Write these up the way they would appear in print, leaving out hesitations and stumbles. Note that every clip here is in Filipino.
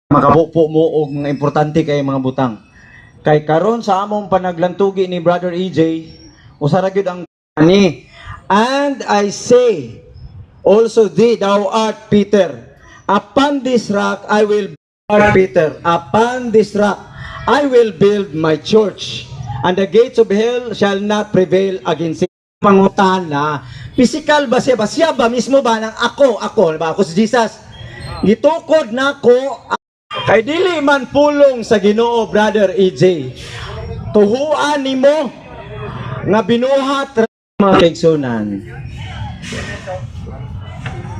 makabupo mo og mga importante kay mga butang. Kay karon sa among panaglantugi ni Brother EJ, usara gyud ang ani. And I say also thee, thou art Peter. Upon this rock I will build Peter. Upon this rock I will build my church. And the gates of hell shall not prevail against it. Pangutana, physical ba siya? Siya ba mismo ba ng ako ba? Ako si Jesus. Gitukod na ko kay dili man pulong sa Ginoo, Brother EJ. Tuhuan nimo nga binuhat mga kaigsunan.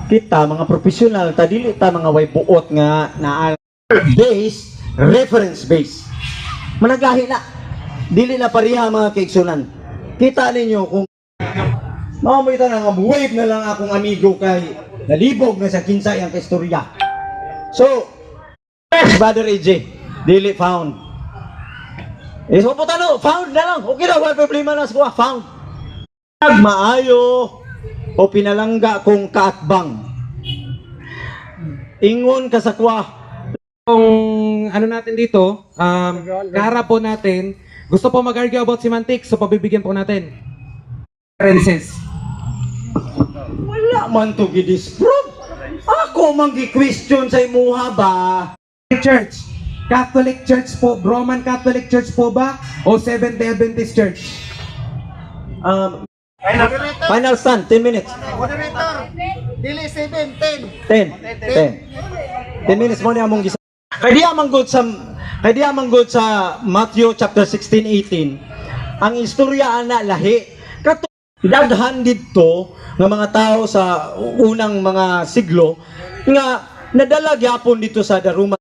Kita mga professional ta dili ta mga way buot nga na base, reference base. Managahi na. Dili na pareha mga kaigsunan. Kita ninyo kung mamita na nga wave na lang akong amigo kay nalibog na sa kinsa yang istorya. So, Brother EJ, dili found. So, puta no, found na lang. Okay na, wala problema na sa found. Maayo o pinalangga kong kaatbang. Ingon ka sa kwa. Kung ano natin dito, kaharap po natin, gusto po mag-argue about semantics, so pabibigyan po natin. References. Wala man to gi-disprove. Ako man gi-question sa imuha ba? Church. Catholic Church po, Roman Catholic Church po ba? O Seventh-day Adventist Church? Final stand, 10 minutes. Moderator, dili 7, 10. 10 minutes mo niya mong gisa. Kaya di amang good sa Matthew chapter 16-18. Ang istorya ana lahi. Daghan dito ng mga tao sa unang mga siglo nga nadala gyapon dito sa Daruma.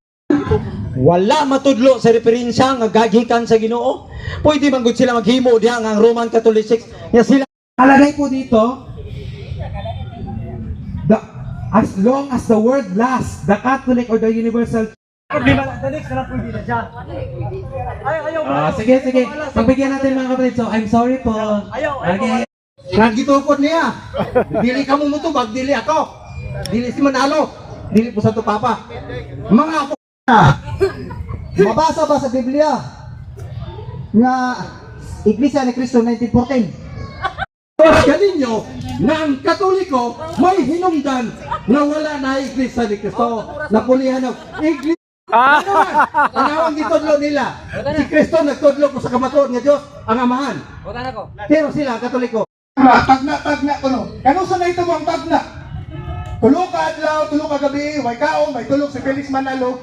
Wala matudlo sa referensya nga gagikan sa Ginoo. Pwede man gud sila maghimo diha nga ang Roman Catholic nga sila. Alagay po dito, as long as the word lasts, the Catholic or the Universal. Problema na next na pwede na siya. Sige. Pagbigyan natin mga kapatid. So, I'm sorry po. Okay. Nagitukod niya. Dili ka mo mutubag, dili ako. Dili si Manalo. Dili po sa to papa. Mga ako mabasa ba sa Biblia nga Iglesia ni Cristo 1914? Ganinyo na ang Katoliko may hinungdan na wala na Iglesia ni Cristo. Napulihan ng Iglesia. Ang gitudlo nila. Si Cristo nagtudlo ko sa kamatuod nga Diyos, ang Amahan. Pero sila, Katoliko. Tagna ko no. Kano sa na ito mo ang tagna? Tulog ka adlaw, tulog ka gabi, may kaon, may tulog si Felix Manalo.